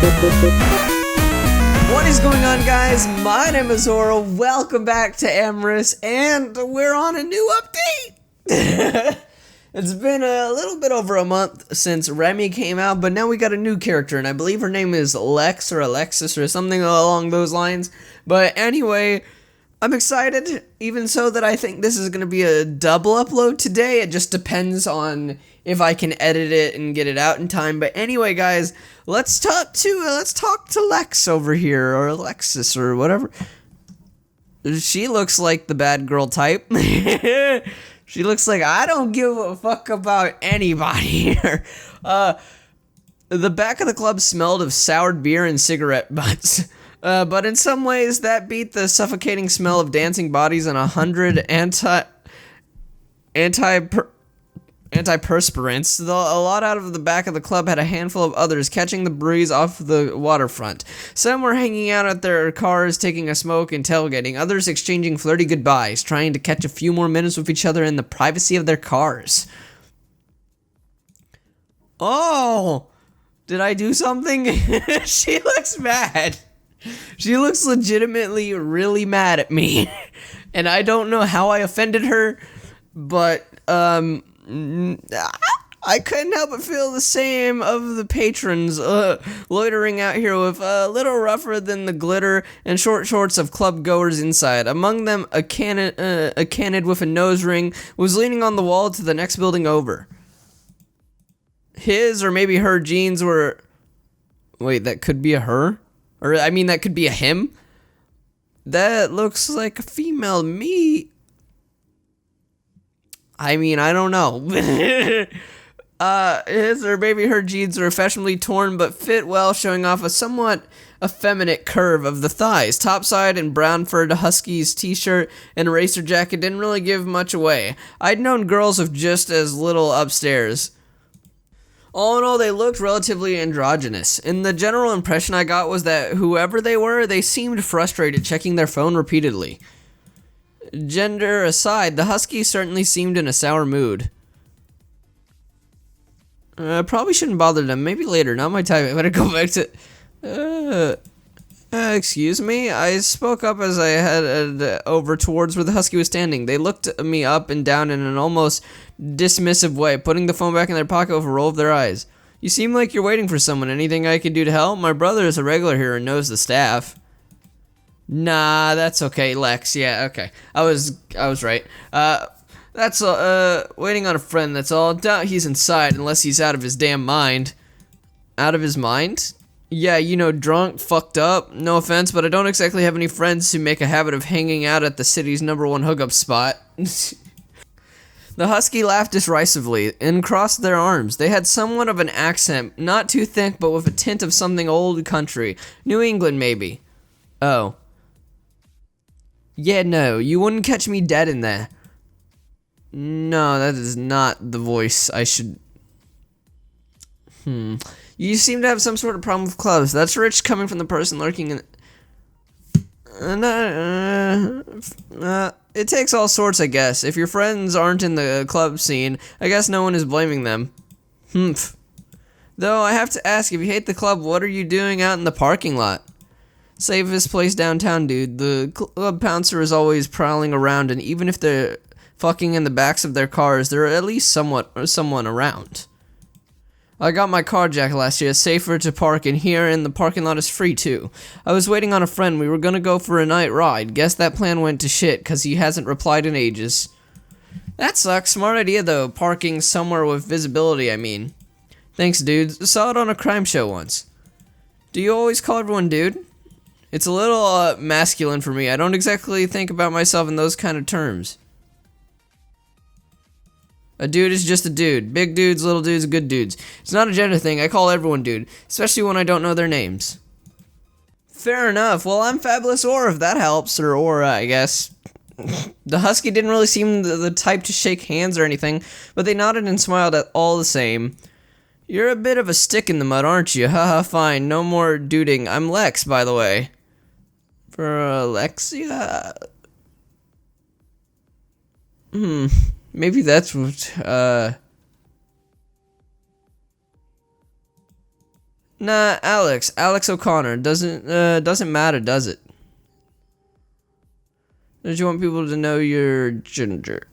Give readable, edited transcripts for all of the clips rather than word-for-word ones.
What is going on, guys? My name is Zoro. Welcome back to Amorous, and we're on a new update. It's been a little bit over a month since Remy came out, but now we got a new character, and I believe her name is Lex or Alexis or something along those lines. But anyway, I'm excited, even so that I think this is going to be a double upload today. It just depends on if I can edit it and get it out in time. But anyway, guys, let's talk to Lex over here, or Alexis, or whatever. She looks like the bad girl type. She looks like I don't give a fuck about anybody here. The back of the club smelled of soured beer and cigarette butts. But in some ways, that beat the suffocating smell of dancing bodies and 100 antiperspirants. A lot out of the back of the club had a handful of others catching the breeze off the waterfront. Some were hanging out at their cars, taking a smoke and tailgating. Others exchanging flirty goodbyes, trying to catch a few more minutes with each other in the privacy of their cars. Oh, did I do something? She looks mad. She looks legitimately really mad at me. And I don't know how I offended her, but I couldn't help but feel the same of the patrons loitering out here with a little rougher than the glitter and short shorts of club goers inside. Among them, a canid with a nose ring was leaning on the wall to the next building over. His or maybe her jeans were... Wait, that could be a her? Or, I mean, that could be a him? That looks like a female to me. I mean, I don't know. His or maybe her jeans were fashionably torn but fit well, showing off a somewhat effeminate curve of the thighs. Topside and brown furred Huskies t-shirt and racer jacket didn't really give much away. I'd known girls with just as little upstairs. All in all, they looked relatively androgynous, and the general impression I got was that whoever they were, they seemed frustrated checking their phone repeatedly. Gender aside, the Huskies certainly seemed in a sour mood. Probably shouldn't bother them. Maybe later. Not my type. I better go back to... excuse me? I spoke up as I headed over towards where the Husky was standing. They looked me up and down in an almost dismissive way, putting the phone back in their pocket with a roll of their eyes. You seem like you're waiting for someone. Anything I could do to help? My brother is a regular here and knows the staff. Nah, that's okay, Lex. Yeah, okay. I was right. That's waiting on a friend, that's all. Doubt he's inside unless he's out of his damn mind. Out of his mind? Yeah, you know, drunk, fucked up. No offense, but I don't exactly have any friends who make a habit of hanging out at the city's #1 hookup spot. The Husky laughed derisively and crossed their arms. They had somewhat of an accent, not too thick, but with a tint of something old country. New England, maybe. Oh. Yeah, no, you wouldn't catch me dead in there. No, that is not the voice I should... You seem to have some sort of problem with clubs. That's rich coming from the person lurking in... It takes all sorts, I guess. If your friends aren't in the club scene, I guess no one is blaming them. Though, I have to ask, if you hate the club, what are you doing out in the parking lot? Safest place downtown, dude. The club bouncer is always prowling around, and even if they're fucking in the backs of their cars, there are at least someone around. I got my car jacked last year. It's safer to park in here, and the parking lot is free, too. I was waiting on a friend. We were gonna go for a night ride. Guess that plan went to shit, cause he hasn't replied in ages. That sucks. Smart idea, though. Parking somewhere with visibility, I mean. Thanks, dude. Saw it on a crime show once. Do you always call everyone dude? It's a little, masculine for me. I don't exactly think about myself in those kind of terms. A dude is just a dude. Big dudes, little dudes, good dudes. It's not a gender thing. I call everyone dude, especially when I don't know their names. Fair enough. Well, I'm Fabulous Aura, if that helps, or Aura, I guess. The Husky didn't really seem the type to shake hands or anything, but they nodded and smiled at all the same. You're a bit of a stick in the mud, aren't you? Haha, fine. No more duding. I'm Lex, by the way. For Alexia? Maybe that's what, Nah, Alex O'Connor. Doesn't matter, does it? Don't you want people to know you're ginger?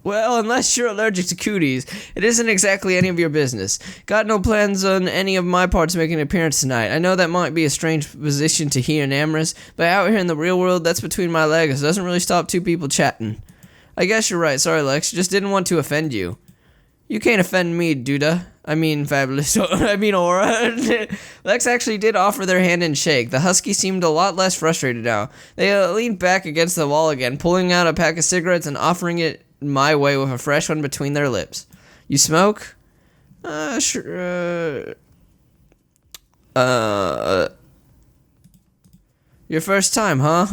Well, unless you're allergic to cooties, it isn't exactly any of your business. Got no plans on any of my parts making an appearance tonight. I know that might be a strange position to hear in Amorous, but out here in the real world, that's between my legs. It doesn't really stop two people chatting. I guess you're right. Sorry, Lex. Just didn't want to offend you. You can't offend me, Duda. I mean, Fabulous. I mean, Aura. Lex actually did offer their hand and shake. The husky seemed a lot less frustrated now. They leaned back against the wall again, pulling out a pack of cigarettes and offering it my way with a fresh one between their lips. You smoke? Sure. Your first time, huh?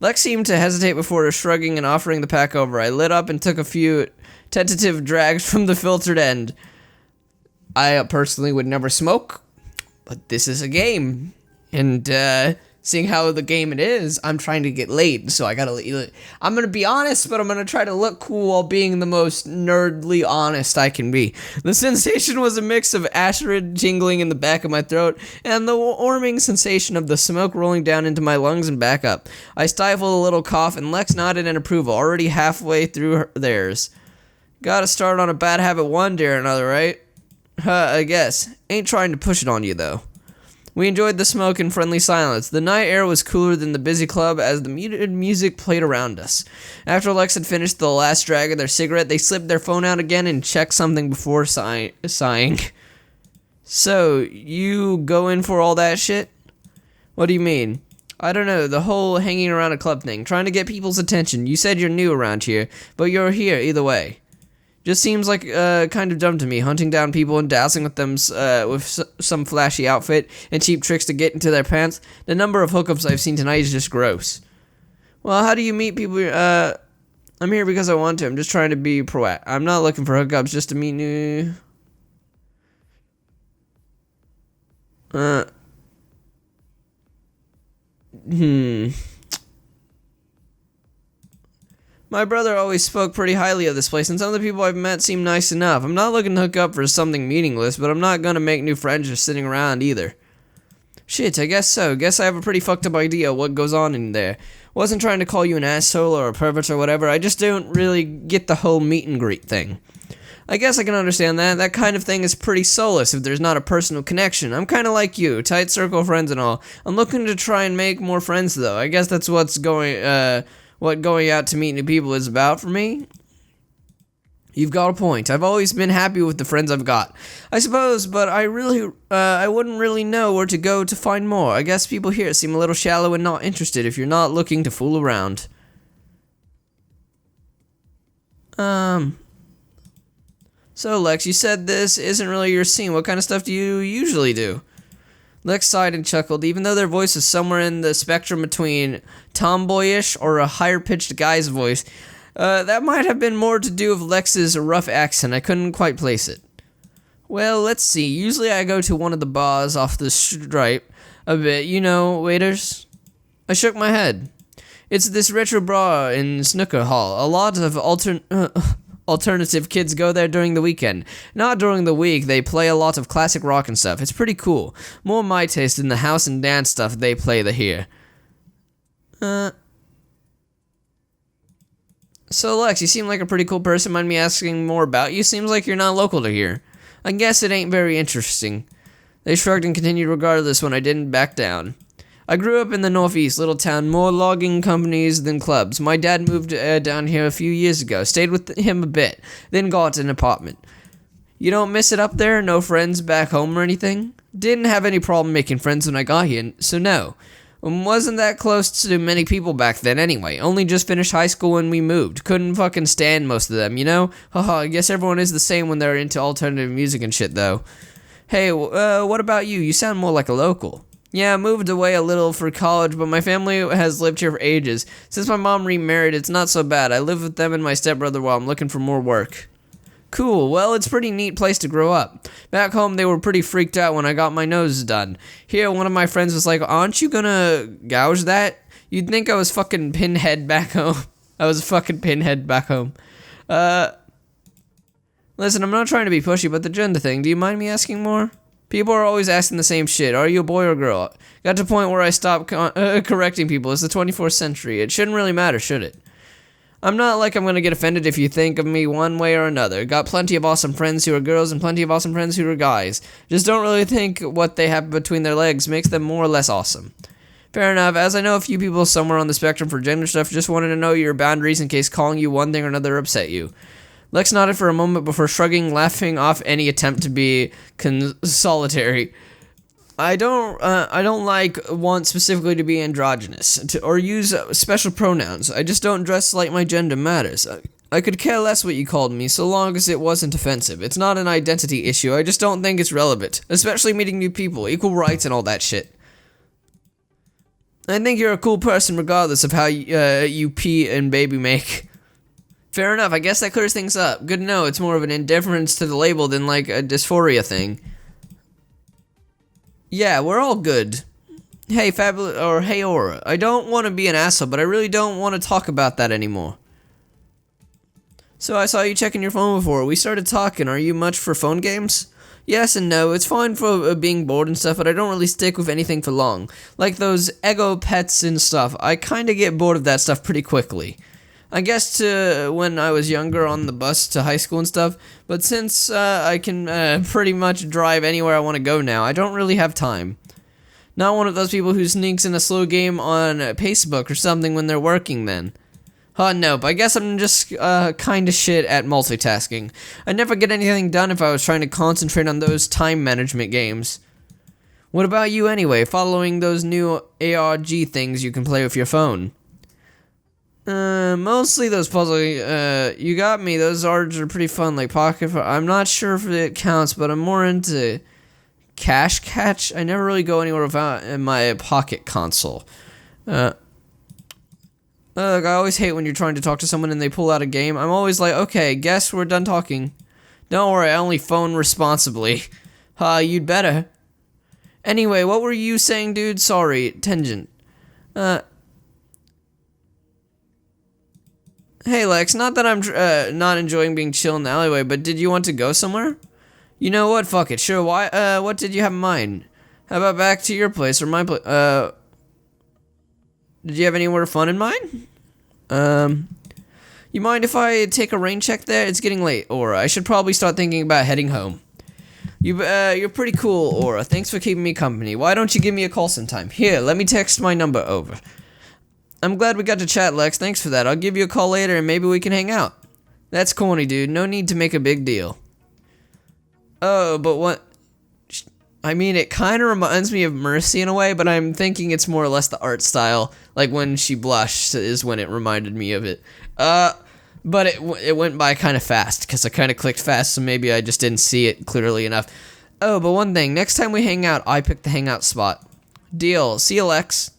Lex seemed to hesitate before shrugging and offering the pack over. I lit up and took a few tentative drags from the filtered end. I personally would never smoke, but this is a game. And, seeing how the game it is, I'm trying to get laid, so I gotta... I'm gonna be honest, but I'm gonna try to look cool while being the most nerdly honest I can be. The sensation was a mix of acid tingling in the back of my throat and the warming sensation of the smoke rolling down into my lungs and back up. I stifled a little cough, and Lex nodded in approval, already halfway through theirs. Gotta start on a bad habit one day or another, right? I guess. Ain't trying to push it on you, though. We enjoyed the smoke and friendly silence. The night air was cooler than the busy club as the muted music played around us. After Lex had finished the last drag of their cigarette, they slipped their phone out again and checked something before sighing. So, you go in for all that shit? What do you mean? I don't know, the whole hanging around a club thing, trying to get people's attention. You said you're new around here, but you're here either way. Just seems like kind of dumb to me, hunting down people and dazzling with them with some flashy outfit and cheap tricks to get into their pants. The number of hookups I've seen tonight is just gross. Well, how do you meet people? I'm here because I want to. I'm just trying to be proactive. I'm not looking for hookups, just to meet new... My brother always spoke pretty highly of this place, and some of the people I've met seem nice enough. I'm not looking to hook up for something meaningless, but I'm not gonna make new friends just sitting around either. Shit, I guess so. Guess I have a pretty fucked up idea of what goes on in there. Wasn't trying to call you an asshole or a pervert or whatever, I just don't really get the whole meet and greet thing. I guess I can understand that. That kind of thing is pretty soulless if there's not a personal connection. I'm kinda like you, tight circle of friends and all. I'm looking to try and make more friends though. I guess that's what going out to meet new people is about for me. You've got a point. I've always been happy with the friends I've got, I suppose, but I wouldn't really know where to go to find more. I guess people here seem a little shallow and not interested if you're not looking to fool around. So Lex, you said this isn't really your scene. What kind of stuff do you usually do? Lex sighed and chuckled, even though their voice is somewhere in the spectrum between tomboyish or a higher-pitched guy's voice. That might have been more to do with Lex's rough accent. I couldn't quite place it. Well, let's see. Usually I go to one of the bars off the stripe a bit. You know, waiters? I shook my head. It's this retro bar in Snooker Hall. A lot of alternative kids go there during the weekend. Not during the week, they play a lot of classic rock and stuff. It's pretty cool. More my taste than the house and dance stuff they play here. So Lex, you seem like a pretty cool person. Mind me asking more about you? Seems like you're not local to here. I guess it ain't very interesting. They shrugged and continued regardless when I didn't back down. I grew up in the Northeast, little town, more logging companies than clubs. My dad moved down here a few years ago, stayed with him a bit, then got an apartment. You don't miss it up there? No friends back home or anything? Didn't have any problem making friends when I got here, so no. Wasn't that close to many people back then anyway. Only just finished high school when we moved. Couldn't fucking stand most of them, you know? Haha, I guess everyone is the same when they're into alternative music and shit, though. Hey, what about you? You sound more like a local. Yeah, I moved away a little for college, but my family has lived here for ages. Since my mom remarried, it's not so bad. I live with them and my stepbrother while I'm looking for more work. Cool, well, it's a pretty neat place to grow up. Back home, they were pretty freaked out when I got my nose done. Here, one of my friends was like, aren't you gonna gouge that? You'd think I was fucking Pinhead back home. I was fucking Pinhead back home. Listen, I'm not trying to be pushy, but the gender thing, do you mind me asking more? People are always asking the same shit. Are you a boy or a girl? Got to the point where I stopped correcting people. It's the 24th century. It shouldn't really matter, should it? I'm not like I'm gonna get offended if you think of me one way or another. Got plenty of awesome friends who are girls and plenty of awesome friends who are guys. Just don't really think what they have between their legs makes them more or less awesome. Fair enough, as I know a few people somewhere on the spectrum for gender stuff, just wanted to know your boundaries in case calling you one thing or another upset you. Lex nodded for a moment before shrugging, laughing off any attempt to be consolatory. I don't want specifically to be androgynous, or use special pronouns. I just don't dress like my gender matters. I could care less what you called me, so long as it wasn't offensive. It's not an identity issue, I just don't think it's relevant. Especially meeting new people, equal rights and all that shit. I think you're a cool person regardless of how you pee and baby make. Fair enough, I guess that clears things up. Good to know, it's more of an indifference to the label than like a dysphoria thing. Yeah, we're all good. Hey, Fabulous, or hey, Aura. I don't want to be an asshole, but I really don't want to talk about that anymore. So I saw you checking your phone before. We started talking. Are you much for phone games? Yes and no. It's fine for being bored and stuff, but I don't really stick with anything for long. Like those Ego pets and stuff. I kind of get bored of that stuff pretty quickly. I guess when I was younger on the bus to high school and stuff, but since I can pretty much drive anywhere I want to go now, I don't really have time. Not one of those people who sneaks in a slow game on Facebook or something when they're working then. Nope, I guess I'm just kinda shit at multitasking. I'd never get anything done if I was trying to concentrate on those time management games. What about you anyway, following those new ARG things you can play with your phone? Mostly those puzzle, you got me, those ARGs are pretty fun, like Pocket, I'm not sure if it counts, but I'm more into Cash Catch. I never really go anywhere without my pocket console. I always hate when you're trying to talk to someone and they pull out a game. I'm always like, okay, guess we're done talking. Don't worry, I only phone responsibly. You'd better. Anyway, what were you saying, dude? Sorry, tangent. Hey Lex, not that I'm not enjoying being chill in the alleyway, but did you want to go somewhere? You know what, fuck it, sure, why, what did you have in mind? How about back to your place or my place, did you have anywhere fun in mind? You mind if I take a rain check there? It's getting late, Aura. I should probably start thinking about heading home. You're pretty cool, Aura. Thanks for keeping me company. Why don't you give me a call sometime? Here, let me text my number over. I'm glad we got to chat, Lex. Thanks for that. I'll give you a call later and maybe we can hang out. That's corny, dude. No need to make a big deal. Oh, but what... I mean, it kind of reminds me of Mercy in a way, but I'm thinking it's more or less the art style. Like when she blushed is when it reminded me of it. But it went by kind of fast because I kind of clicked fast, so maybe I just didn't see it clearly enough. Oh, but one thing. Next time we hang out, I pick the hangout spot. Deal. See you, Lex.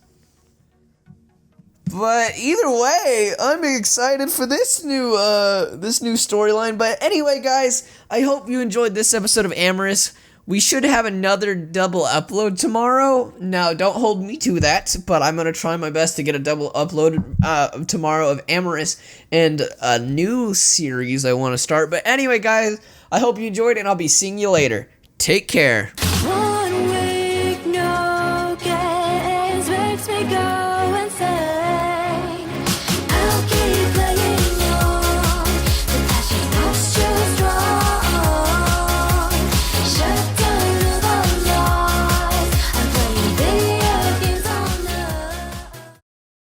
But either way, I'm excited for this new storyline. But anyway, guys, I hope you enjoyed this episode of Amorous. We should have another double upload tomorrow. Now, don't hold me to that, but I'm going to try my best to get a double upload tomorrow of Amorous and a new series I want to start. But anyway, guys, I hope you enjoyed, and I'll be seeing you later. Take care. 1 week, no games makes me go.